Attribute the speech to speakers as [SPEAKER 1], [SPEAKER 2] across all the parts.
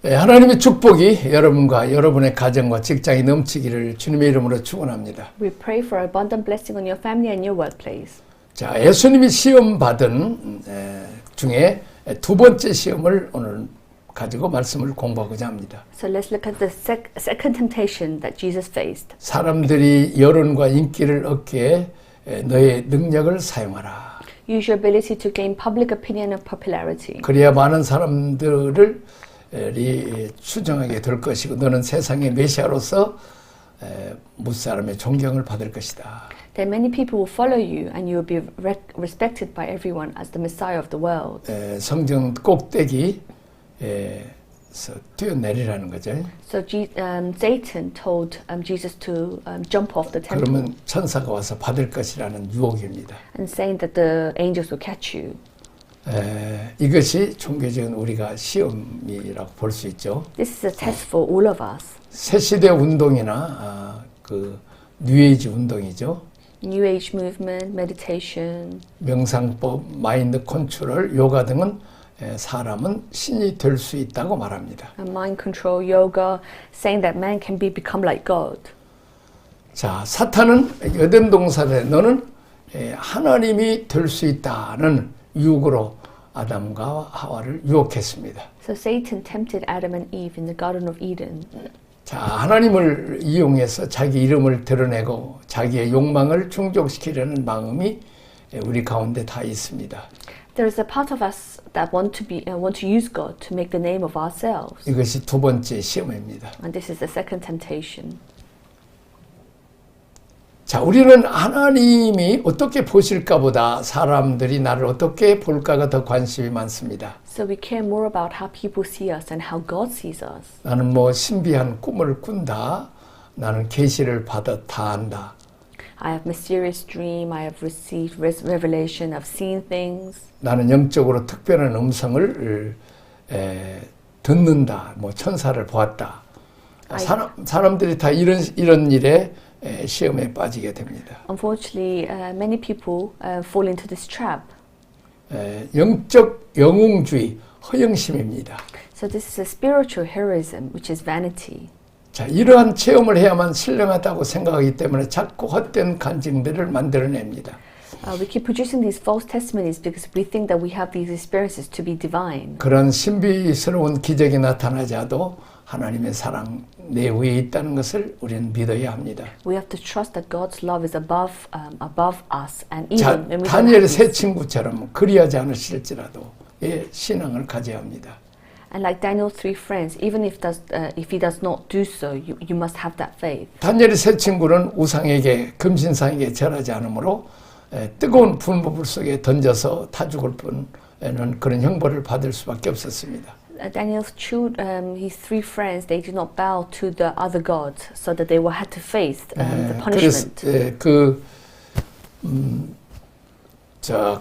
[SPEAKER 1] 하나님의 축복이 여러분과 여러분의 가정과 직장에 넘치기를 주님의 이름으로 축원합니다.
[SPEAKER 2] We pray for abundant blessing on your family and your workplace.
[SPEAKER 1] 자, 예수님이 시험 받은 중에 두 번째 시험을 오늘 가지고 말씀을 공부하고자 합니다.
[SPEAKER 2] So let's look at the second temptation that Jesus faced.
[SPEAKER 1] 사람들이 여론과 인기를 얻기에 너의 능력을 사용하라.
[SPEAKER 2] Use your ability to gain public opinion and popularity.
[SPEAKER 1] 그래야 많은 사람들을 추정하게 될 것이고 너는 세상의 메시아로서 무사람의 존경을 받을 것이다.
[SPEAKER 2] Then many people will follow you and you will be respected by everyone as the Messiah of the world.
[SPEAKER 1] 성전 꼭대기에서 뛰어내리라는 거죠.
[SPEAKER 2] So Satan told Jesus to jump off the temple.
[SPEAKER 1] 그러면 천사가 와서 받을 것이라는 유혹입니다.
[SPEAKER 2] And saying that the angels will catch you.
[SPEAKER 1] 이것이 종교적인 우리가 시험이라고 볼 수 있죠.
[SPEAKER 2] This is a test for all of us.
[SPEAKER 1] 새시대 운동이나 그 뉴에이지 운동이죠.
[SPEAKER 2] New Age movement, meditation,
[SPEAKER 1] 명상법, 마인드 컨트롤, 요가 등은 사람은 신이 될 수 있다고 말합니다.
[SPEAKER 2] and mind control, yoga, saying that man can become like God.
[SPEAKER 1] 자, 사탄은 여든 동산에 너는 하나님이 될 수 있다는 유혹으로 아담과 하와를 유혹했습니다.
[SPEAKER 2] So Satan tempted Adam and Eve in the Garden of Eden.
[SPEAKER 1] 자, 하나님을 이용해서 자기 이름을 드러내고 자기의 욕망을 충족시키려는 마음이 우리 가운데 다 있습니다.
[SPEAKER 2] There is a part of us that want to use God to make the name of ourselves.
[SPEAKER 1] 이것이 두 번째 시험입니다.
[SPEAKER 2] And this is the second temptation.
[SPEAKER 1] 자, 우리는 하나님이 어떻게 보실까 보다 사람들이 나를 어떻게 볼까가 더 관심이 많습니다.
[SPEAKER 2] So we care more about how people see us and how God sees us.
[SPEAKER 1] 나는 뭐 신비한 꿈을 꾼다. 나는 계시를 받아 다 안다.
[SPEAKER 2] I have mysterious dream, I have received revelation, I've seen things.
[SPEAKER 1] 나는 영적으로 특별한 음성을 듣는다. 뭐 천사를 보았다. 사람들이 다 이런 일에 시험에 빠지게 됩니다.
[SPEAKER 2] Unfortunately, many people fall into this trap.
[SPEAKER 1] 영적 영웅주의, 허영심입니다.
[SPEAKER 2] So this is a spiritual heroism, which is vanity.
[SPEAKER 1] 자, 이러한 체험을 해야만 신령하다고 생각하기 때문에 자꾸 헛된 간증들을 만들어냅니다.
[SPEAKER 2] We keep producing these false testimonies because we think that we have these experiences to be divine.
[SPEAKER 1] 그런 신비스러운 기적이 나타나지 않아도 하나님의 사랑 내 위에 있다는 것을 우리는 믿어야 합니다.
[SPEAKER 2] We have to trust that God's love is above us, and
[SPEAKER 1] 자,
[SPEAKER 2] even when we don't
[SPEAKER 1] 다니엘의
[SPEAKER 2] have
[SPEAKER 1] 세
[SPEAKER 2] this,
[SPEAKER 1] 친구처럼 그리하지 않으실지라도 신앙을 가져야 합니다.
[SPEAKER 2] and like Daniel's three friends, even if he does not do so, you must have that faith.
[SPEAKER 1] 다니엘의 세 친구는 우상에게 금신상에게 절하지 않으므로 뜨거운 불 속에 던져서 타 죽을 뿐에는 그런 형벌을 받을 수밖에 없었습니다.
[SPEAKER 2] Daniel's his three friends, they did not bow to the other gods, so that they had to face the punishment.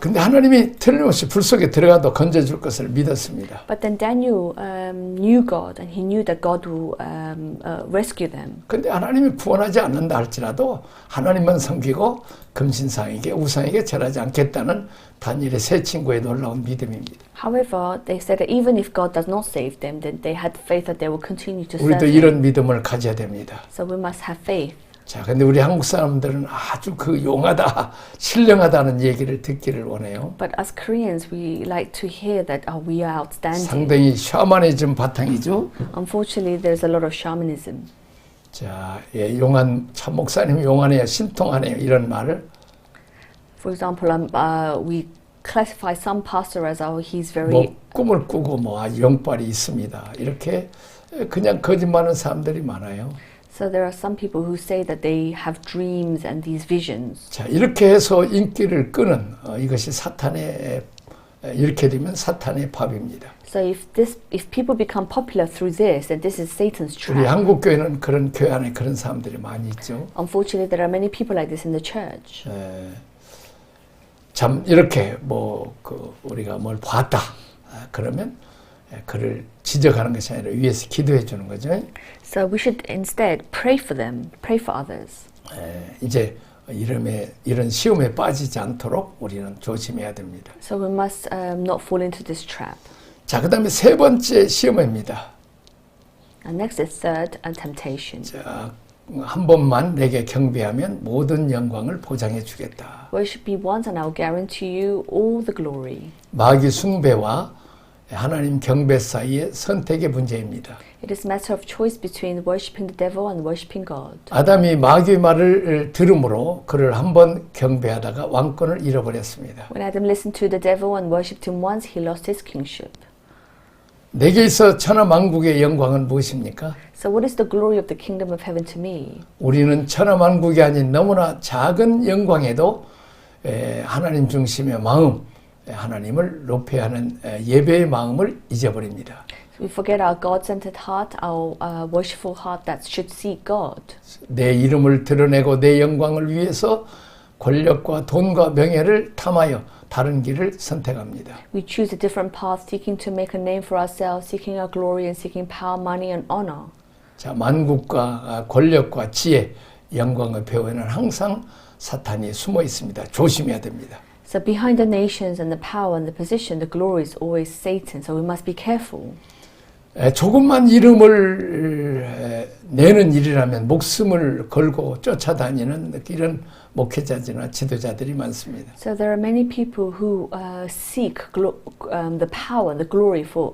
[SPEAKER 1] 근데 하나님이 틀림없이 불 속에 들어가도 건져줄 것을 믿었습니다.
[SPEAKER 2] But then Daniel knew God, and he knew that God will rescue them.
[SPEAKER 1] 근데 하나님이 구원하지 않는다 할지라도 하나님만 섬기고 금신상에게 우상에게 절하지 않겠다는 다니엘의 세 친구의 놀라운 믿음입니다.
[SPEAKER 2] However, they said that even if God does not save them, then they had faith that they will continue to serve
[SPEAKER 1] 우리도
[SPEAKER 2] Him.
[SPEAKER 1] 이런 믿음을 가져야 됩니다.
[SPEAKER 2] So we must have faith.
[SPEAKER 1] 자, 근데 우리 한국 사람들은 아주 용하다, 신령하다는 얘기를 듣기를 원해요.
[SPEAKER 2] But as Koreans, we like to hear that we are outstanding.
[SPEAKER 1] 상당히 샤머니즘 바탕이죠.
[SPEAKER 2] Unfortunately, there's a lot of shamanism.
[SPEAKER 1] 자, 용한 참 목사님이 용하네요, 신통하네요 이런 말을.
[SPEAKER 2] For example, we classify some pastor as he's very.
[SPEAKER 1] 뭐 꿈을 꾸고 뭐 아주 영빨이 있습니다. 이렇게 그냥 거짓말하는 사람들이 많아요.
[SPEAKER 2] So there are some people who say that they have dreams and these visions.
[SPEAKER 1] 자, 이렇게 해서 인기를 끄는 이것이 사탄의 이렇게 되면 사탄의 밥입니다.
[SPEAKER 2] So if people become popular through this, then this is Satan's trap.
[SPEAKER 1] 우리 한국 교회는 그런 교회 안에 그런 사람들이 많이 있죠.
[SPEAKER 2] Unfortunately, there are many people like this in the church.
[SPEAKER 1] 참 이렇게 우리가 뭘 봤다 그러면 그를 지적하는 것이 아니라 위에서 기도해 주는 거죠.
[SPEAKER 2] So we should instead pray for them, pray for others.
[SPEAKER 1] 이제 이런 시험에 빠지지 않도록 우리는 조심해야 됩니다.
[SPEAKER 2] So we must not fall into this trap.
[SPEAKER 1] 자, 그다음에 세 번째 시험입니다.
[SPEAKER 2] And next is third, and temptation.
[SPEAKER 1] 자, 한 번만 내게 경배하면 모든 영광을 보장해 주겠다.
[SPEAKER 2] Worship me once and I will guarantee you all the glory.
[SPEAKER 1] 마귀 숭배와 하나님 경배 사이의 선택의 문제입니다.
[SPEAKER 2] It is a matter of choice between worshipping the devil and worshipping God.
[SPEAKER 1] 아담이 마귀의 말을 들음으로 그를 한 번 경배하다가 왕권을 잃어버렸습니다.
[SPEAKER 2] When Adam listened to the devil and worshipped him once, he lost his kingship.
[SPEAKER 1] 내게 있어 천하만국의 영광은 무엇입니까?
[SPEAKER 2] So what is the glory of the kingdom of heaven to me?
[SPEAKER 1] 우리는 천하만국이 아닌 너무나 작은 영광에도 하나님 중심의 마음, 하나님을 높여야 하는 예배의 마음을 잊어버립니다.
[SPEAKER 2] We forget our God-centered heart, our worshipful heart that should seek God.
[SPEAKER 1] 내 이름을 드러내고 내 영광을 위해서 권력과 돈과 명예를 탐하여 다른 길을 선택합니다.
[SPEAKER 2] We choose a different path, seeking to make a name for ourselves, seeking our glory and seeking power, money and honor.
[SPEAKER 1] 자, 만국과 권력과 지혜, 영광의 배후에는 항상 사탄이 숨어 있습니다. 조심해야 됩니다.
[SPEAKER 2] So behind the nations and the power and the position, the glory is always Satan. So we must be careful.
[SPEAKER 1] 조금만 이름을 내는 일이라면 목숨을 걸고 쫓아다니는 이런 목회자들이나 지도자들이 많습니다.
[SPEAKER 2] So there are many people who seek the power and the glory for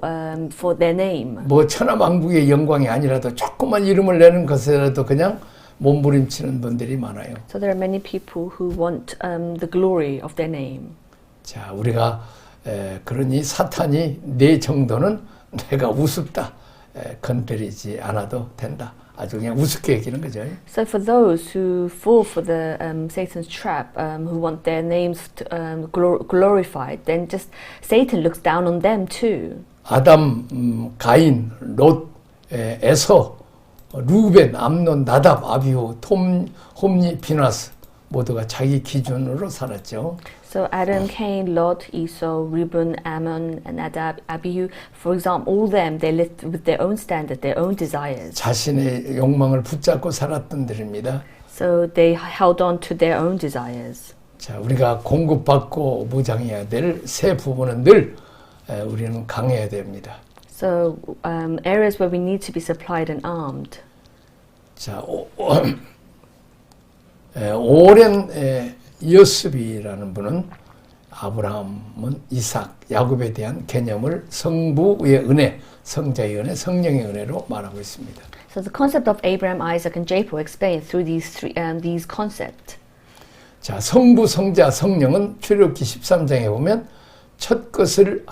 [SPEAKER 2] their name.
[SPEAKER 1] 뭐 천하만국의 영광이 아니라도 조금만 이름을 내는 것이라도 그냥 몸부림치는 분들이 많아요.
[SPEAKER 2] So there are many people who want the glory of their name.
[SPEAKER 1] 자, 우리가 그러니 사탄이 내 정도는 내가 우습다 건드리지 않아도 된다. 아주 그냥 우습게 여기는 거죠.
[SPEAKER 2] So for those who fall for the Satan's trap, who want their names glorified, then just Satan looks down on them too.
[SPEAKER 1] 아담, 가인, 롯, 에서, 루벤, 암논, 나답, 아비후, 홈니, 비나스 모두가 자기 기준으로 살았죠.
[SPEAKER 2] So Adam, Cain, Lot, Esau, Reuben, Ammon, and Nadab, Abihu, for example, all them, they lived with their own standard, their own desires.
[SPEAKER 1] 자신의 욕망을 붙잡고 살았던 들입니다.
[SPEAKER 2] So they held on to their own desires.
[SPEAKER 1] 자, 우리가 공급받고 무장해야 될 세 부분은 늘 우리는 강해야 됩니다.
[SPEAKER 2] So areas where we need to be supplied and armed.
[SPEAKER 1] 자, 오랜 여습이라는 분은 아브라함은 이삭, 야곱에 대한 개념을 성부의 은혜, 성자의 은혜, 성령의 은혜로 말하고 있습니다.
[SPEAKER 2] So the concept of Abraham, Isaac, and Jacob explained through these concepts.
[SPEAKER 1] 자, 성부, 성자, 성령은 출애굽기 13장에 보면 첫 것을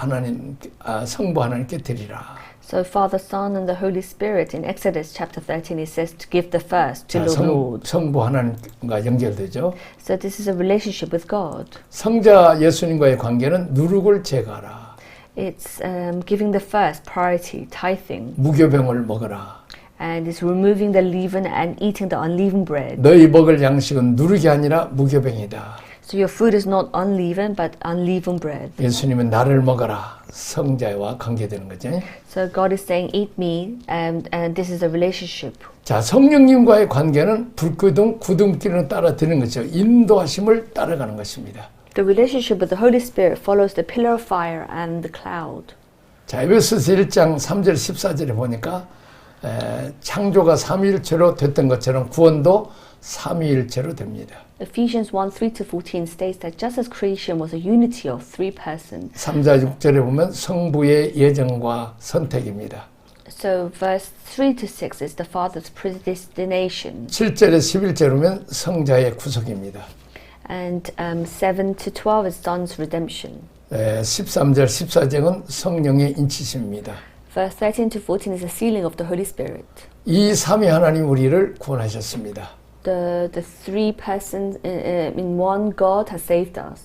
[SPEAKER 1] 성부 하나님께 드리라.
[SPEAKER 2] So Father, Son, and the Holy Spirit in Exodus chapter 13 it says to give the first to the Lord.
[SPEAKER 1] 성부 하나님과 연결되죠.
[SPEAKER 2] So this is a relationship with God.
[SPEAKER 1] 성자 예수님과의 관계는 누룩을 제거하라.
[SPEAKER 2] It's giving the first priority, tithing.
[SPEAKER 1] 무교병을 먹어라.
[SPEAKER 2] And it's removing the leaven and eating the unleavened bread.
[SPEAKER 1] 너희 먹을 양식은 누룩이 아니라 무교병이다.
[SPEAKER 2] So your food is not unleavened but unleavened bread.
[SPEAKER 1] 예수님은 나를 먹어라. 성자와 관계되는 거죠.
[SPEAKER 2] So God is saying, eat me, and this is a relationship.
[SPEAKER 1] 자, 성령님과의 관계는 불기둥, 구름길을 따라 드는 거죠. 인도하심을 따라가는 것입니다.
[SPEAKER 2] The relationship with the Holy Spirit follows the pillar of fire and the cloud.
[SPEAKER 1] 자, 에베소서 1장 3절 14절에 보니까 창조가 삼위일체로 됐던 것처럼 구원도 삼위일체로 됩니다.
[SPEAKER 2] Ephesians 1:3-14 states that just as creation was a unity of three persons.
[SPEAKER 1] 3자 6절에 보면 성부의 예정과 선택입니다.
[SPEAKER 2] So verse 3-6 is the Father's predestination.
[SPEAKER 1] 7절에 11절에 보면 성자의 구속입니다.
[SPEAKER 2] And 7-12 is Son's redemption.
[SPEAKER 1] 13절 14절은 성령의 인치심입니다.
[SPEAKER 2] Verse 13-14 is the sealing of the Holy Spirit.
[SPEAKER 1] 이 삼위 하나님 우리를 구원하셨습니다.
[SPEAKER 2] The three persons in one God has saved us.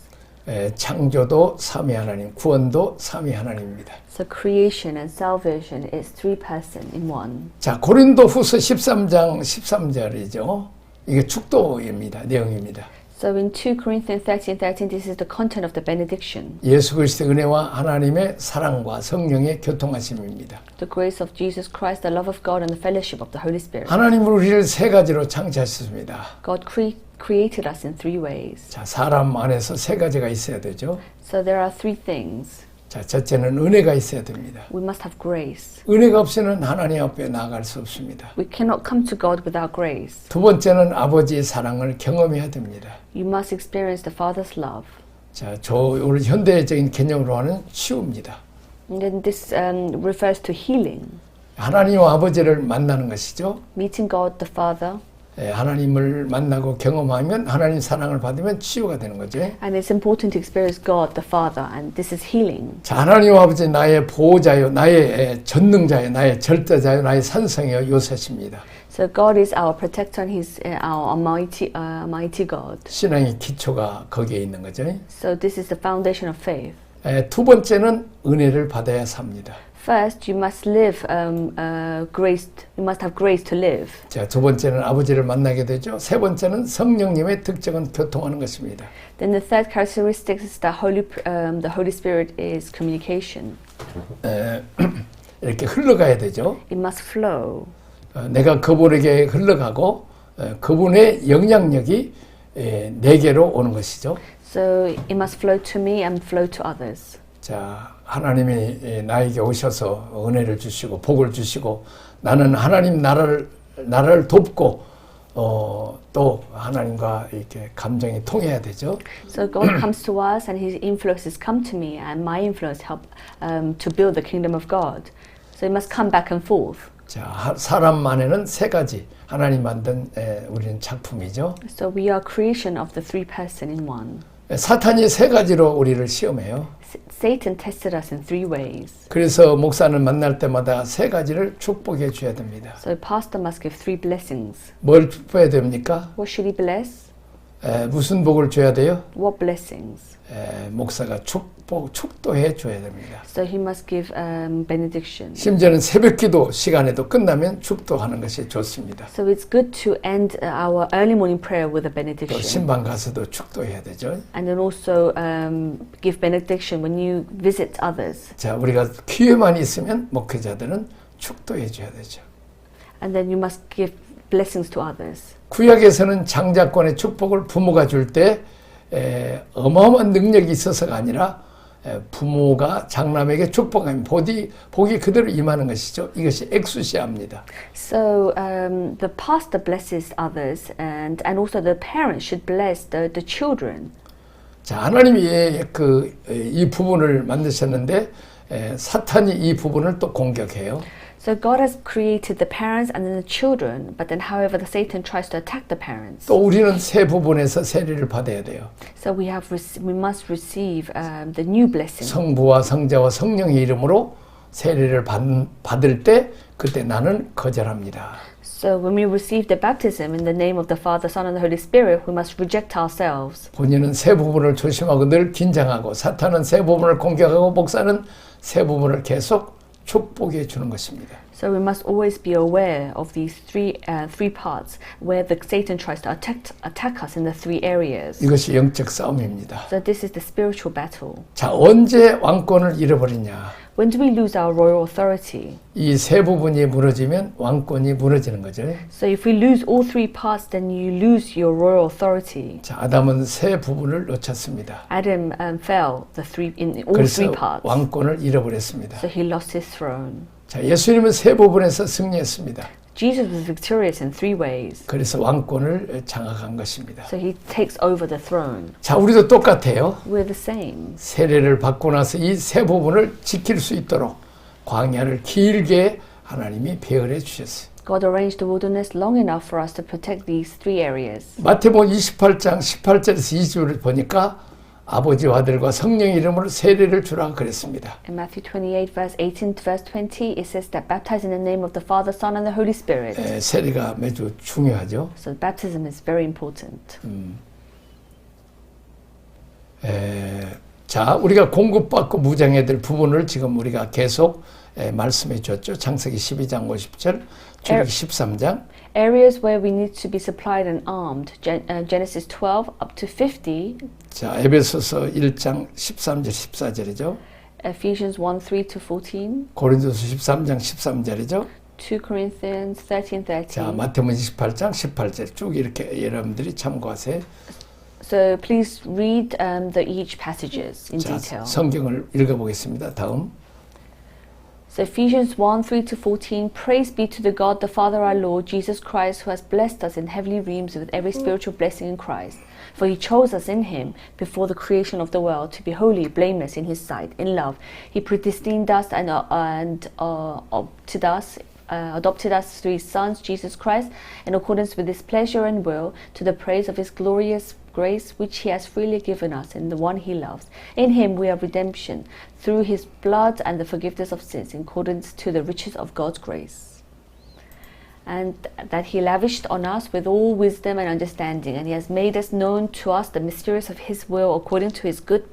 [SPEAKER 1] 창조도 삼위 하나님, 구원도 삼위 하나님입니다.
[SPEAKER 2] So creation and salvation is three persons in one.
[SPEAKER 1] 자, 고린도후서 13장 13절이죠. 이게 축도입니다. 내용입니다.
[SPEAKER 2] So in 2 Corinthians 13:13, this is the content of the benediction.
[SPEAKER 1] 예수 그리스도의 은혜와 하나님의 사랑과 성령의 교통하심입니다.
[SPEAKER 2] The grace of Jesus Christ, the love of God, and the fellowship of the Holy Spirit.
[SPEAKER 1] 하나님은 우리를 세 가지로 창조하셨습니다.
[SPEAKER 2] God created us in three ways.
[SPEAKER 1] 자, 사람 안에서 세 가지가 있어야 되죠.
[SPEAKER 2] So there are three things.
[SPEAKER 1] 자, 첫째는 은혜가 있어야 됩니다.
[SPEAKER 2] We must have grace.
[SPEAKER 1] 은혜가 없이는 하나님 앞에 나아갈 수 없습니다.
[SPEAKER 2] We cannot come to God without grace.
[SPEAKER 1] 두 번째는 아버지의 사랑을 경험해야 됩니다.
[SPEAKER 2] You must experience the Father's love.
[SPEAKER 1] 자, 우리 현대적인 개념으로 하는 치유입니다.
[SPEAKER 2] And then this refers to healing.
[SPEAKER 1] 하나님과 아버지를 만나는 것이죠.
[SPEAKER 2] Meeting God the Father.
[SPEAKER 1] 하나님을 만나고 경험하면 하나님 사랑을 받으면 치유가 되는 거죠.
[SPEAKER 2] And it's important to experience God the Father, and this is healing.
[SPEAKER 1] 자, 하나님 아버지 나의 보호자요, 나의 전능자요, 나의 절대자요, 나의 산성이요, 요새십니다.
[SPEAKER 2] So God is our protector, and He's our mighty God.
[SPEAKER 1] 신앙의 기초가 거기에 있는 거죠.
[SPEAKER 2] So this is the foundation of faith.
[SPEAKER 1] 두 번째는 은혜를 받아야 삽니다.
[SPEAKER 2] First, you must live grace. You must have grace to live.
[SPEAKER 1] 자, 두 번째는 아버지를 만나게 되죠. 세 번째는 성령님의 특징은 교통하는 것입니다.
[SPEAKER 2] Then the third characteristic is that the Holy Spirit is communication.
[SPEAKER 1] 이렇게 흘러가야 되죠.
[SPEAKER 2] It must flow.
[SPEAKER 1] 내가 그분에게 흘러가고 그분의 영향력이 내게로 오는 것이죠.
[SPEAKER 2] So it must flow to me and flow to others.
[SPEAKER 1] 자, 하나님이 나에게 오셔서 은혜를 주시고 복을 주시고 나는 하나님 나라를 돕고 또 하나님과 이렇게 감정이 통해야 되죠.
[SPEAKER 2] So God comes to us, and His influences come to me, and my influence help to build the kingdom of God. So it must come back and forth.
[SPEAKER 1] 자, 사람 안에는 세 가지 하나님 만든 우리는 작품이죠.
[SPEAKER 2] So we are creation of the three person in one.
[SPEAKER 1] 사탄이 세 가지로 우리를 시험해요.
[SPEAKER 2] Satan tested us in three ways.
[SPEAKER 1] 그래서 목사는 만날 때마다 세 가지를 축복해 줘야 됩니다.
[SPEAKER 2] So pastor must give three blessings.
[SPEAKER 1] 뭘 축복해야 됩니까?
[SPEAKER 2] What should he bless?
[SPEAKER 1] 무슨 복을 줘야 돼요?
[SPEAKER 2] What blessings?
[SPEAKER 1] 목사가 축도해 줘야 됩니다.
[SPEAKER 2] So he must give benediction.
[SPEAKER 1] 심지어는 새벽기도 시간에도 끝나면 축도하는 것이 좋습니다.
[SPEAKER 2] So it's good to end our early morning prayer with a
[SPEAKER 1] 또
[SPEAKER 2] benediction.
[SPEAKER 1] 신방 가서도 축도해야 되죠.
[SPEAKER 2] And then also give benediction when you visit others.
[SPEAKER 1] 자, 우리가 기회만 있으면 목회자들은 축도해 줘야 되죠.
[SPEAKER 2] And then you must give blessings to others.
[SPEAKER 1] 구약에서는 장자권의 축복을 부모가 줄 때 어마어마한 능력이 있어서가 아니라 부모가 장남에게 축복하면 복이 그대로 임하는 것이죠. 이것이 엑수시아입니다.
[SPEAKER 2] So the pastor blesses others, and also the parents should bless the children.
[SPEAKER 1] 자, 하나님이 이 부분을 만드셨는데 사탄이 이 부분을 또 공격해요.
[SPEAKER 2] So God has created the parents and then the children, but then however the Satan tries to attack the parents.
[SPEAKER 1] 또 우리는 새 부분에서 세례를 받아야 돼요.
[SPEAKER 2] So we must receive the new blessing.
[SPEAKER 1] 성부와 성자와 성령의 이름으로 세례를 받을 때 그때 나는 거절합니다.
[SPEAKER 2] So when we receive the baptism in the name of the Father, Son, and the Holy Spirit, we must reject ourselves.
[SPEAKER 1] 본인은 새 부분을 조심하고 늘 긴장하고 사탄은 새 부분을 공격하고 목사는 새 부분을 계속 축복해 주는 것입니다.
[SPEAKER 2] So we must always be aware of these three parts where the Satan tries to attack us in the three areas.
[SPEAKER 1] 이것이 영적 싸움입니다.
[SPEAKER 2] So this is the spiritual battle.
[SPEAKER 1] 자, 언제 왕권을 잃어버리냐?
[SPEAKER 2] When do we lose our royal authority?
[SPEAKER 1] 이 세 부분이 무너지면 왕권이 무너지는 거죠.
[SPEAKER 2] So if we lose all three parts, then you lose your royal authority.
[SPEAKER 1] 자, 아담은 세 부분을 놓쳤습니다.
[SPEAKER 2] Adam fell in all three
[SPEAKER 1] 그래서
[SPEAKER 2] parts.
[SPEAKER 1] 왕권을 잃어버렸습니다.
[SPEAKER 2] So he lost his throne.
[SPEAKER 1] 자, 예수님은 세 부분에서 승리했습니다.
[SPEAKER 2] Jesus was victorious in three ways.
[SPEAKER 1] 그래서 왕권을 장악한 것입니다.
[SPEAKER 2] So he takes over the throne.
[SPEAKER 1] 자, 우리도 똑같아요.
[SPEAKER 2] We're the same.
[SPEAKER 1] 세례를 받고 나서 이 세 부분을 지킬 수 있도록 광야를 길게 하나님이 배열해 주셨어요.
[SPEAKER 2] God arranged the wilderness long enough for us to protect these three areas.
[SPEAKER 1] 마태복음 28장 18절에서 20절을 보니까 아버지와 아들과 성령의 이름으로 세례를 주라 그랬습니다.
[SPEAKER 2] In Matthew 28, verse 18 to verse 20, it says that baptize in the name of the Father, Son, and the Holy Spirit.
[SPEAKER 1] 세례가 매우 중요하죠.
[SPEAKER 2] So baptism is very important.
[SPEAKER 1] 자, 우리가 공급받고 무장해야 될 부분을 지금 우리가 계속 말씀해 줬죠. 창세기 12장 50절, 출애굽기 13장.
[SPEAKER 2] Areas where we need to be supplied and armed. Genesis 12 up to 50.
[SPEAKER 1] 자, 에베소서 1장 13절 14절이죠.
[SPEAKER 2] Ephesians 1, 3 to 14.
[SPEAKER 1] 고린도서 13장 13절이죠.
[SPEAKER 2] 2 Corinthians 13, 13.
[SPEAKER 1] 자, 마태복음 28장 18절 쭉 이렇게 여러분들이 참고하세요.
[SPEAKER 2] So please read each passages in
[SPEAKER 1] 자,
[SPEAKER 2] detail.
[SPEAKER 1] 성경을 읽어보겠습니다. 다음.
[SPEAKER 2] So Ephesians 1, 3 to 14, praise be to the God, the Father our Lord, Jesus Christ, who has blessed us in heavenly realms with every spiritual blessing in Christ. For he chose us in him before the creation of the world to be holy, blameless in his sight. In love, he predestined us and adopted us through his Son, Jesus Christ, in accordance with his pleasure and will, to the praise of his glorious grace which he has freely given us in the one he loves. In him we have redemption through his blood and the forgiveness of sins in accordance to the riches of God's grace. And that he lavished on us with all wisdom and understanding, and he has made us known to us the mysteries of his will according to his good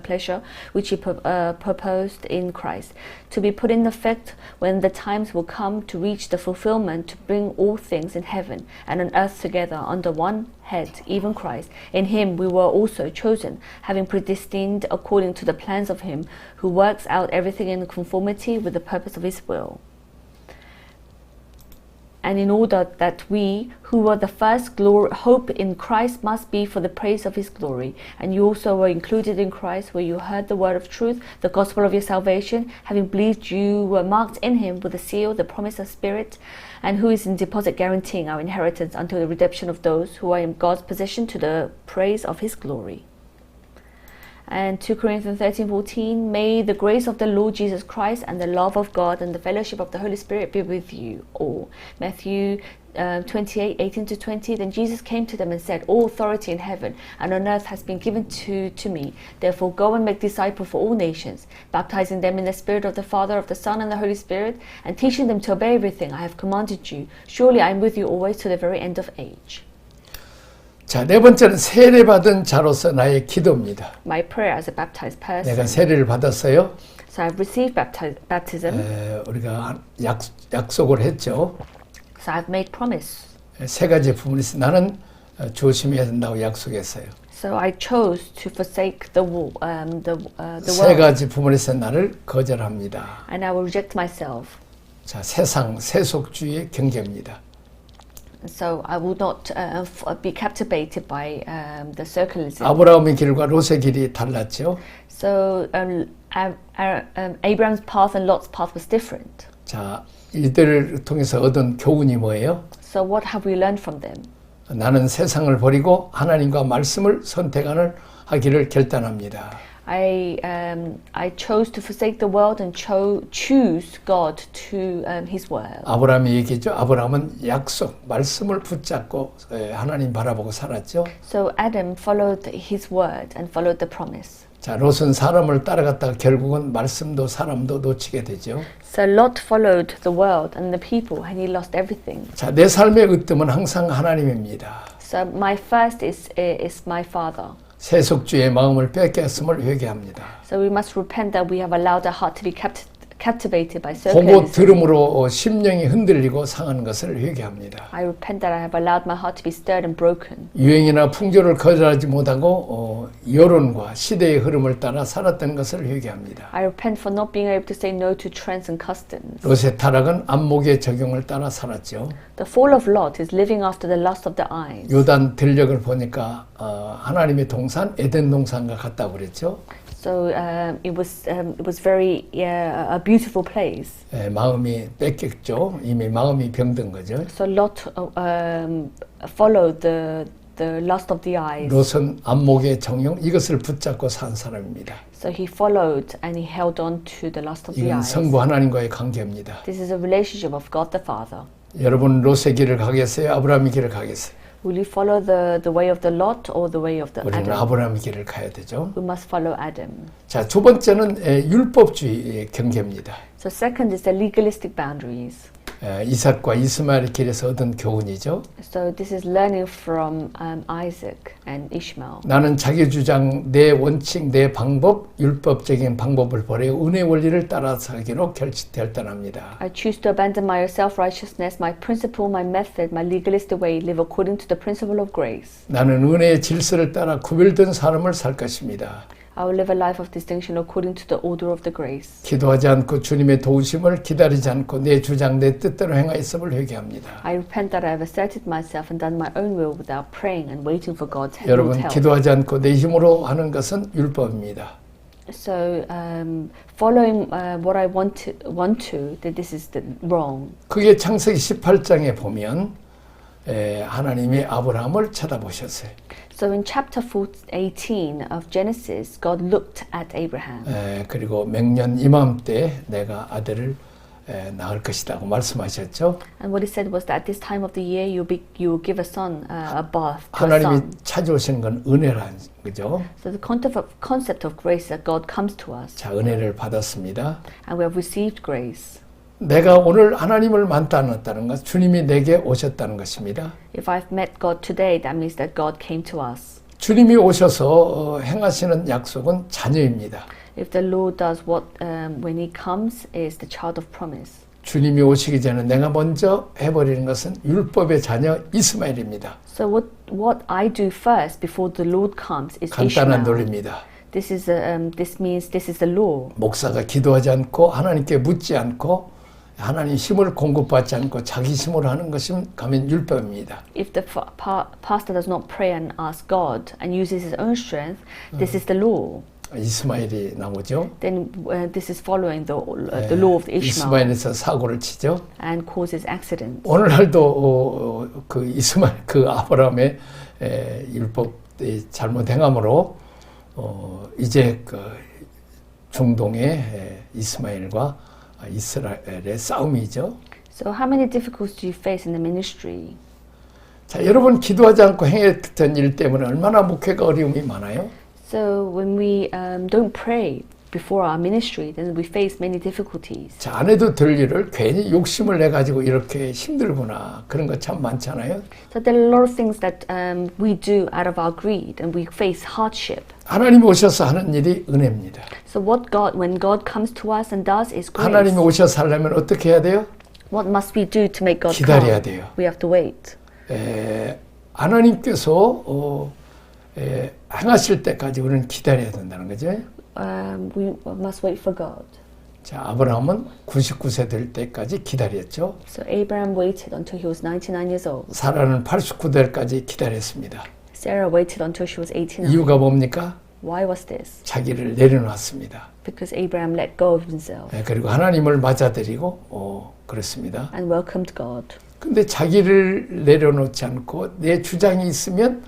[SPEAKER 2] pleasure which he purposed in Christ, to be put in effect when the times will come to reach the fulfillment, to bring all things in heaven and on earth together under one head, even Christ. In him we were also chosen, having predestined according to the plans of him who works out everything in conformity with the purpose of his will. And in order that we, who were the first hope in Christ, must be for the praise of his glory. And you also were included in Christ, where you heard the word of truth, the gospel of your salvation. Having believed, you were marked in him with a seal, the promise of Spirit, and who is in deposit guaranteeing our inheritance until the redemption of those who are in God's possession to the praise of his glory. And 2 Corinthians 13:14, may the grace of the Lord Jesus Christ and the love of God and the fellowship of the Holy Spirit be with you all. Matthew 28:18 to 20, then Jesus came to them and said, all authority in heaven and on earth has been given to me. Therefore go and make disciples for all nations, baptizing them in the Spirit of the Father, of the Son, and the Holy Spirit, and teaching them to obey everything I have commanded you. Surely I am with you always to the very end of age.
[SPEAKER 1] 자, 네 번째는 세례받은 자로서 나의 기도입니다.
[SPEAKER 2] My prayer as a baptized person.
[SPEAKER 1] 내가 세례를 받았어요.
[SPEAKER 2] So I've received baptism.
[SPEAKER 1] 우리가 약속을 했죠.
[SPEAKER 2] So I've made promise.
[SPEAKER 1] 세 가지 부분이 있어. 나는 조심해야 된다고 약속했어요.
[SPEAKER 2] So I chose to forsake the
[SPEAKER 1] 세
[SPEAKER 2] world,
[SPEAKER 1] 가지 부분에서 나를 거절합니다.
[SPEAKER 2] and I will reject myself.
[SPEAKER 1] 자, 세상 세속주의의 경계입니다.
[SPEAKER 2] So I will not be captivated by the circularism.
[SPEAKER 1] 아브라함의 길과 롯의 길이 달랐죠.
[SPEAKER 2] So Abraham's path and Lot's path was different.
[SPEAKER 1] 자, 이들을 통해서 얻은 교훈이 뭐예요?
[SPEAKER 2] So what have we learned from them?
[SPEAKER 1] 나는 세상을 버리고 하나님과 말씀을 하기를 결단합니다.
[SPEAKER 2] I chose to forsake the world and choose God to His word.
[SPEAKER 1] 아브라함이 얘기했죠. 아브라함은 약속, 말씀을 붙잡고 하나님 바라보고 살았죠.
[SPEAKER 2] So Adam followed His word and followed the promise.
[SPEAKER 1] 자, 롯은 사람을 따라갔다가 결국은 말씀도 사람도 놓치게 되죠.
[SPEAKER 2] So Lot followed the world and the people, and he lost everything.
[SPEAKER 1] 자, 내 삶의 으뜸은 항상 하나님입니다.
[SPEAKER 2] So my first is my Father.
[SPEAKER 1] 세속주의 마음을 뺏겼음을 회개합니다.
[SPEAKER 2] So we must repent that we have allowed our heart to be captivated by
[SPEAKER 1] 보고
[SPEAKER 2] circumstances.
[SPEAKER 1] 들음으로 심령이 흔들리고 상한 것을 회개합니다.
[SPEAKER 2] I repent that I have allowed my heart to be stirred and broken.
[SPEAKER 1] 유행이나 풍조를 거절하지 못하고 여론과 시대의 흐름을 따라 살았던 것을 회개합니다.
[SPEAKER 2] I repent for not being able to say no to trends and customs.
[SPEAKER 1] 롯의 타락은 안목의 적용을 따라 살았죠.
[SPEAKER 2] The fall of Lot is living after the lust of the eyes.
[SPEAKER 1] 요단 들녘을 보니까 하나님의 동산 에덴 동산과 같다고 그랬죠.
[SPEAKER 2] So it was very a beautiful place.
[SPEAKER 1] 마음이 뺏겼죠. 이미 마음이 병든 거죠.
[SPEAKER 2] So Lot followed the lust of the eyes.
[SPEAKER 1] 롯은 안목의 정욕 이것을 붙잡고 산 사람입니다.
[SPEAKER 2] So he followed and he held on to the lust of the
[SPEAKER 1] 이건
[SPEAKER 2] eyes.
[SPEAKER 1] 성부 하나님과의 관계입니다.
[SPEAKER 2] This is a relationship of God the Father.
[SPEAKER 1] 여러분 롯의 길을 가겠어요? 아브라함의 길을 가겠어요?
[SPEAKER 2] Will you follow the way of the Lot or the way of the
[SPEAKER 1] 우리는
[SPEAKER 2] Adam?
[SPEAKER 1] 아브라함의 길을 가야 되죠.
[SPEAKER 2] We must follow Adam.
[SPEAKER 1] 자, 두 번째는 율법주의의 경계입니다.
[SPEAKER 2] So second is the legalistic boundaries.
[SPEAKER 1] 이삭과 이스마엘의 길에서 얻은 교훈이죠.
[SPEAKER 2] So this is learning from Isaac and Ishmael.
[SPEAKER 1] 나는 자기 주장, 내 원칙, 내 방법, 율법적인 방법을 버려 은혜 원리를 따라서기로 결단합니다.
[SPEAKER 2] I choose to abandon my self-righteousness, my principle, my method, my legalistic way, live according to the principle of grace.
[SPEAKER 1] 나는 은혜의 질서를 따라 구별된 삶을 살 것입니다.
[SPEAKER 2] I will live a life of distinction according to the order of the grace.
[SPEAKER 1] 기도하지 않고 주님의 도우심을 기다리지 않고 내 주장 내 뜻대로 행하였음을 회개합니다.
[SPEAKER 2] I repent that I have asserted myself and done my own will without praying and waiting for God's
[SPEAKER 1] 여러분
[SPEAKER 2] help.
[SPEAKER 1] 기도하지 않고 내 힘으로 하는 것은 율법입니다.
[SPEAKER 2] So following what I want to, that this is wrong.
[SPEAKER 1] 그게 창세기 18장에 보면 하나님이 아브라함을 쳐다보셨어요.
[SPEAKER 2] So in chapter 18 of Genesis, God looked at Abraham.
[SPEAKER 1] 그리고 맹년 이맘때 내가 아들을 낳을 것이라고 말씀하셨죠.
[SPEAKER 2] And what he said was that at this time of the year you will give a son a birth to a
[SPEAKER 1] 하나님이
[SPEAKER 2] son.
[SPEAKER 1] 찾아오시는 건 은혜란 거죠.
[SPEAKER 2] So the concept of grace is that God comes to us
[SPEAKER 1] 자, 은혜를 받았습니다.
[SPEAKER 2] and we have received grace.
[SPEAKER 1] 내가 오늘 하나님을 만났다는 것, 주님이 내게 오셨다는 것입니다.
[SPEAKER 2] If I've met God today, that means that God came to us.
[SPEAKER 1] 주님이 오셔서 행하시는 약속은 자녀입니다.
[SPEAKER 2] If the Lord does what when He comes is the child of promise.
[SPEAKER 1] 주님이 오시기 전에 내가 먼저 해버리는 것은 율법의 자녀 이스마엘입니다.
[SPEAKER 2] So what I do first before the Lord comes is
[SPEAKER 1] 간단한
[SPEAKER 2] Ishmael.
[SPEAKER 1] 논리입니다.
[SPEAKER 2] This means this is the law.
[SPEAKER 1] 목사가 기도하지 않고 하나님께 묻지 않고 하나님 힘을 공급받지 않고 자기 힘으로 하는 것이 가면 율법입니다.
[SPEAKER 2] If the pastor does not pray and ask God and uses his own strength, this is the law.
[SPEAKER 1] 이스마엘이 나오죠.
[SPEAKER 2] Then this is following the law of Ishmael
[SPEAKER 1] 이스마엘에서 사고를 치죠.
[SPEAKER 2] and causes accidents.
[SPEAKER 1] 오늘날도 그 이스마엘 그 아브라함의 율법 잘못 행함으로 이제 그 중동의 이스마엘과 이스라엘의 싸움이죠.
[SPEAKER 2] So how many difficulties do you face in the ministry?
[SPEAKER 1] 자, 여러분 기도하지 않고 행했던 일 때문에 얼마나 목회가 어려움이 많아요?
[SPEAKER 2] So when we don't pray before our ministry, then we face many difficulties.
[SPEAKER 1] 자, 안 해도 될 일을 괜히 욕심을 내 가지고 이렇게 힘들구나 그런 거 참 많잖아요.
[SPEAKER 2] So there are a lot of things that we do out of our greed, and we face hardship.
[SPEAKER 1] 하나님이 오셔서 하는 일이 은혜입니다.
[SPEAKER 2] So when God comes to us and does is grace.
[SPEAKER 1] 하나님이 오셔서 하려면 어떻게 해야 돼요?
[SPEAKER 2] What must we do to make God
[SPEAKER 1] 기다려야
[SPEAKER 2] come?
[SPEAKER 1] 돼요.
[SPEAKER 2] We have to wait.
[SPEAKER 1] 하나님께서 행하실 때까지 우리는 기다려야 된다는 거죠.
[SPEAKER 2] We must wait for God.
[SPEAKER 1] 자, 아브라함은 99세 될 때까지 기다렸죠.
[SPEAKER 2] So Abraham waited until he was 99 years old.
[SPEAKER 1] 사라는 89세까지 기다렸습니다.
[SPEAKER 2] Sarah waited until she was 89.
[SPEAKER 1] 이유가 뭡니까?
[SPEAKER 2] Why was this?
[SPEAKER 1] 자기를 내려놨습니다.
[SPEAKER 2] Because Abraham let go of himself
[SPEAKER 1] 그리고 하나님을 맞아들이고 그렇습니다.
[SPEAKER 2] and welcomed God.
[SPEAKER 1] 근데 자기를 내려놓지 않고 내 주장이 있으면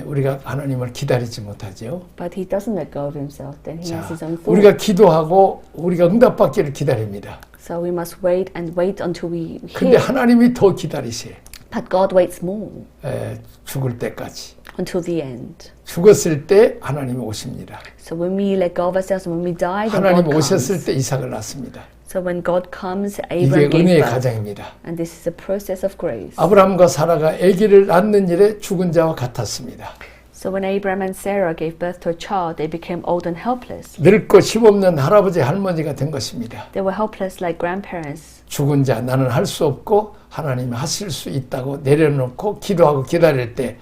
[SPEAKER 1] 우리가 하나님을 기다리지 못하죠.
[SPEAKER 2] But he doesn't let go of himself. Then he has his own thoughts.
[SPEAKER 1] 우리가 기도하고 우리가 응답받기를 기다립니다.
[SPEAKER 2] So we must wait and wait until we
[SPEAKER 1] 근데
[SPEAKER 2] hear.
[SPEAKER 1] 하나님이 더 기다리세요.
[SPEAKER 2] But God waits more
[SPEAKER 1] 죽을 때까지.
[SPEAKER 2] until the end.
[SPEAKER 1] 죽었을 때 하나님이 오십니다.
[SPEAKER 2] So when we let go of ourselves and when we die, then
[SPEAKER 1] 하나님
[SPEAKER 2] God
[SPEAKER 1] 오셨을
[SPEAKER 2] comes.
[SPEAKER 1] 때 이삭을 낳습니다.
[SPEAKER 2] So when God comes,
[SPEAKER 1] 이게
[SPEAKER 2] Abraham gave
[SPEAKER 1] 은혜의
[SPEAKER 2] birth.
[SPEAKER 1] 가장입니다.
[SPEAKER 2] And this is a process of grace.
[SPEAKER 1] 아브라함과 사라가 아기를 낳는 일에 죽은 자와 같았습니다.
[SPEAKER 2] So when Abraham and Sarah gave birth to a child, they became old and helpless.
[SPEAKER 1] 늙고 힘없는 할아버지 할머니가 된 것입니다.
[SPEAKER 2] They were helpless like grandparents.
[SPEAKER 1] 죽은 자 나는 할 수 없고 하나님이 하실 수 있다고 내려놓고 기도하고 기다릴 때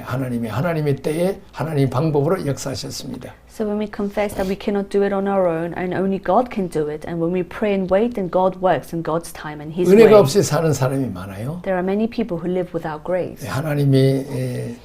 [SPEAKER 1] 하나님의 때에 하나님 방법으로 역사하셨습니다.
[SPEAKER 2] So when we confess that we cannot do it on our own and only God can do it, and when we pray and wait, then God works in God's time and His way.
[SPEAKER 1] 은혜가 없이 사는 사람이 많아요.
[SPEAKER 2] There are many people who live without grace.
[SPEAKER 1] 하나님이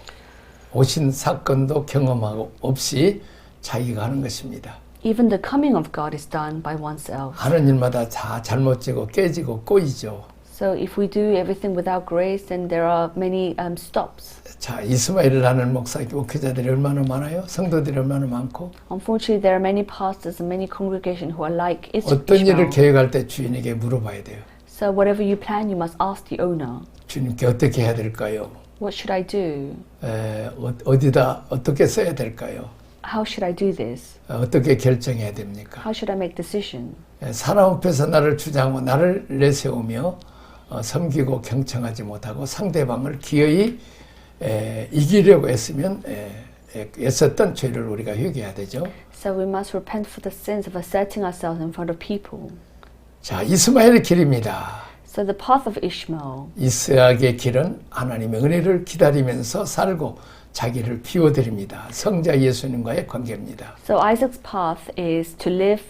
[SPEAKER 1] 오신 사건도 경험하고 없이 자기가 하는 것입니다.
[SPEAKER 2] Even the coming of God is done by oneself.
[SPEAKER 1] 하는 일마다 다 잘못지고 깨지고 꼬이죠.
[SPEAKER 2] So if we do everything without grace, then there are many stops.
[SPEAKER 1] 자, 이스마엘을 하는 목사 교회자들이 얼마나 많아요? 성도들이 얼마나 많고.
[SPEAKER 2] Unfortunately, there are many pastors and many congregations who are like
[SPEAKER 1] 어떤 일을
[SPEAKER 2] Ishmael.
[SPEAKER 1] 계획할 때 주인에게 물어봐야 돼요.
[SPEAKER 2] So whatever you plan, you must ask the owner.
[SPEAKER 1] 주님께 어떻게 해야 될까요?
[SPEAKER 2] What should I do?
[SPEAKER 1] 어디다 어떻게 써야 될까요?
[SPEAKER 2] How should I do this?
[SPEAKER 1] 어떻게 결정해야 됩니까?
[SPEAKER 2] How should I make decision?
[SPEAKER 1] 사람 앞에서 나를 주장하고 나를 내세우며 섬기고 경청하지 못하고 상대방을 기어이 이기려고 했으면 애썼던 죄를 우리가 회개해야 되죠.
[SPEAKER 2] So we must repent for the sins of asserting ourselves in front of people.
[SPEAKER 1] 자, 이스마엘의 길입니다.
[SPEAKER 2] So the path of Ishmael.
[SPEAKER 1] 이스하악의 길은 하나님의 은혜를 기다리면서 살고 자기를 비워드립니다. 성자 예수님과의 관계입니다.
[SPEAKER 2] So Isaac's path is to live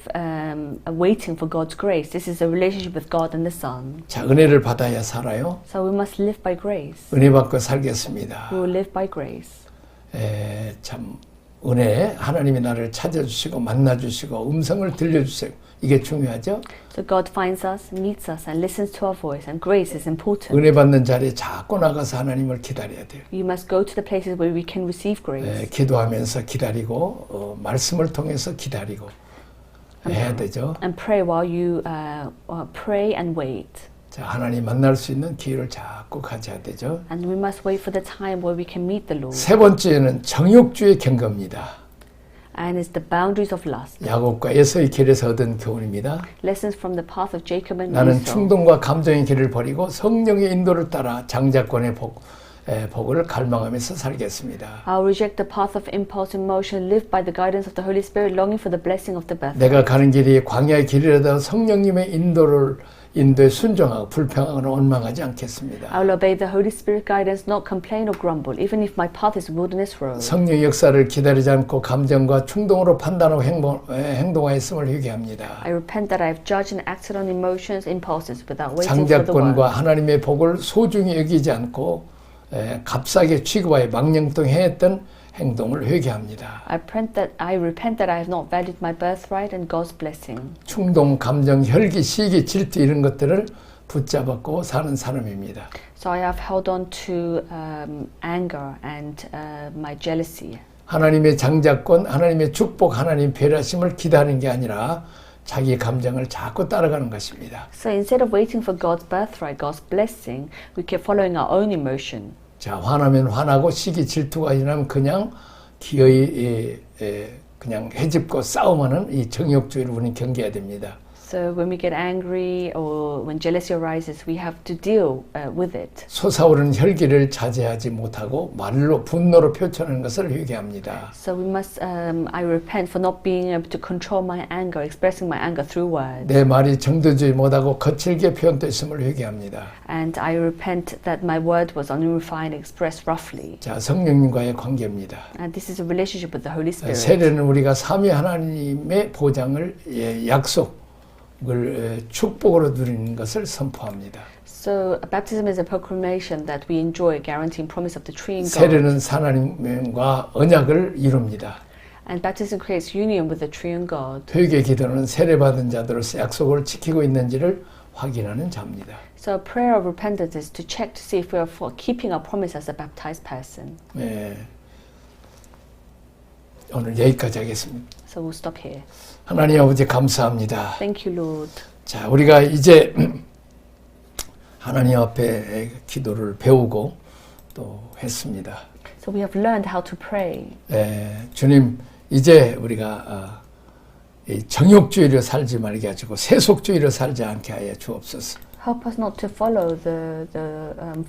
[SPEAKER 2] waiting for God's grace. This is a relationship with God and the Son.
[SPEAKER 1] 자, 은혜를 받아야 살아요.
[SPEAKER 2] So we must live by grace.
[SPEAKER 1] 은혜 받고 살겠습니다.
[SPEAKER 2] We will live by grace.
[SPEAKER 1] 참 은혜, 하나님이 나를 찾아주시고 만나주시고 음성을 들려주세요. 이게 중요하죠.
[SPEAKER 2] So God finds us, meets us, and listens to our voice, and grace is important.
[SPEAKER 1] 은혜 받는 자리에 자꾸 나가서 하나님을 기다려야 돼요.
[SPEAKER 2] You must go to the places where we can receive grace.
[SPEAKER 1] 기도하면서 기다리고 말씀을 통해서 기다리고 해야 되죠.
[SPEAKER 2] And pray while you pray and wait.
[SPEAKER 1] 자, 하나님 만날 수 있는 기회를 자꾸 가져야 되죠.
[SPEAKER 2] And we must wait for the time where we can meet the Lord.
[SPEAKER 1] 세 번째는 정욕주의 경고입니다.
[SPEAKER 2] And it's the boundaries of lust.
[SPEAKER 1] 야곱과 에서의 길에서 얻은 교훈입니다.
[SPEAKER 2] Lessons from the path of Jacob and
[SPEAKER 1] 나는
[SPEAKER 2] Esau.
[SPEAKER 1] 충동과 감정의 길을 버리고 성령의 인도를 따라 장자권의 복을 갈망하면서 살겠습니다.
[SPEAKER 2] I'll reject the path of impulse and motion, live by the guidance of the Holy Spirit, longing for the blessing of the birthright.
[SPEAKER 1] 내가 가는 길이 광야의 길이라도 성령님의 인도에 순종하고 불평하거나 원망하지 않겠습니다.
[SPEAKER 2] I will obey the Holy Spirit guidance, not complain or grumble, even if my path is wilderness road.
[SPEAKER 1] 성령 역사를 기다리지 않고 감정과 충동으로 판단하고 행동하였음을 회개합니다.
[SPEAKER 2] I repent that I have judged and acted on emotions, impulses without waiting for the
[SPEAKER 1] 장자권과
[SPEAKER 2] word.
[SPEAKER 1] 하나님의 복을 소중히 여기지 않고 값싸게 취급하여 망령뚱했던 행동을 회개합니다.
[SPEAKER 2] I repent that I have not valued my birthright and God's blessing.
[SPEAKER 1] 충동, 감정, 혈기, 시기, 질투 이런 것들을 붙잡고 사는 사람입니다.
[SPEAKER 2] So I have held on to anger and my jealousy.
[SPEAKER 1] 하나님의 장자권, 하나님의 축복, 하나님 배려심을 기다리는 게 아니라 자기 감정을 자꾸 따라가는 것입니다.
[SPEAKER 2] So instead of waiting for God's birthright, God's blessing, we keep following our own emotion.
[SPEAKER 1] 자, 화나면 화나고 시기, 질투가 일어나면 그냥 기어이 그냥 헤집고 싸움하는 이 정욕주의를 우리는 경계해야 됩니다.
[SPEAKER 2] So when we get angry or when jealousy arises, we have to deal with it.
[SPEAKER 1] 솟아오르는 혈기를 자제하지 못하고 말로 분노로 표현하는 것을 회개합니다.
[SPEAKER 2] So we must, I repent for not being able to control my anger, expressing my anger through words.
[SPEAKER 1] 내 말이 정도지 못하고 거칠게 표현됐음을 회개합니다.
[SPEAKER 2] And I repent that my word was unrefined, expressed roughly.
[SPEAKER 1] 자, 성령님과의 관계입니다.
[SPEAKER 2] And this is a relationship with the Holy Spirit.
[SPEAKER 1] 세례는 우리가 삼위 하나님의 보장을 약속을 축복으로 누리는 것을 선포합니다.
[SPEAKER 2] So baptism is a proclamation that we enjoy, guaranteeing promise of the tree in God.
[SPEAKER 1] 세례는 하나님과 언약을 이룹니다.
[SPEAKER 2] And baptism creates union with the tree in God.
[SPEAKER 1] 회개 기도는 세례받은 자들로서 약속을 지키고 있는지를 확인하는 자입니다.
[SPEAKER 2] So prayer of repentance is to check to see if we are keeping our promise as a baptized person.
[SPEAKER 1] 네. 오늘 여기까지 하겠습니다.
[SPEAKER 2] So we'll stop here.
[SPEAKER 1] 하나님 아버지 감사합니다.
[SPEAKER 2] Thank you, Lord.
[SPEAKER 1] 자, 우리가 이제 하나님 앞에 기도를 배우고 또 했습니다.
[SPEAKER 2] So we have learned how to pray.
[SPEAKER 1] 주님, 이제 우리가 이 정욕주의를 살지 말게 하시고 세속주의를 살지 않게 하여 주옵소서.
[SPEAKER 2] Help us not to follow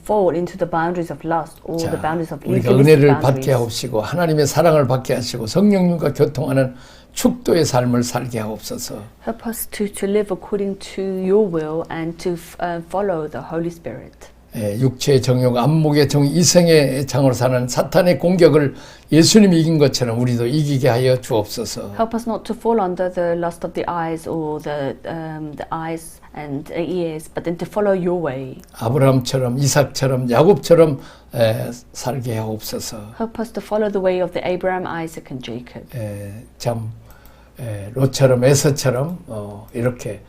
[SPEAKER 2] fall into the boundaries of lust or the boundaries of
[SPEAKER 1] 우리가
[SPEAKER 2] legalistic
[SPEAKER 1] 은혜를 받게
[SPEAKER 2] boundaries.
[SPEAKER 1] 하옵시고 하나님의 사랑을 받게 하시고 성령님과 교통하는 축도의 삶을 살게 하옵소서.
[SPEAKER 2] Help us to live according to your will and to follow the Holy Spirit.
[SPEAKER 1] 육체의 정욕, 안목의 정, 이생의 장으로 사는 사탄의 공격을 예수님이 이긴 것처럼 우리도 이기게 하여 주옵소서.
[SPEAKER 2] Help us not to fall under the lust of the eyes or the eyes and ears, but then to follow your way.
[SPEAKER 1] 아브라함처럼, 이삭처럼, 야곱처럼 살게 하옵소서.
[SPEAKER 2] Help us to follow the way of the Abraham, Isaac, and Jacob.
[SPEAKER 1] 참 롯처럼 에서처럼 이렇게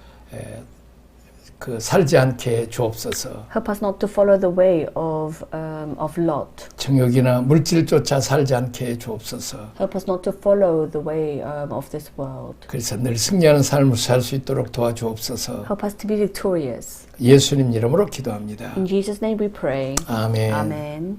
[SPEAKER 1] 그 살지 않게 주옵소서.
[SPEAKER 2] Help us not to follow the way of Lot.
[SPEAKER 1] 정욕이나 물질 쫓아 살지 않게 주옵소서.
[SPEAKER 2] Help us not to follow the way of this world.
[SPEAKER 1] 그래서 늘 승리하는 삶을 살 수 있도록 도와주옵소서.
[SPEAKER 2] Help us to be victorious.
[SPEAKER 1] 예수님 이름으로 기도합니다.
[SPEAKER 2] In Jesus' name we pray.
[SPEAKER 1] 아멘.
[SPEAKER 2] Amen.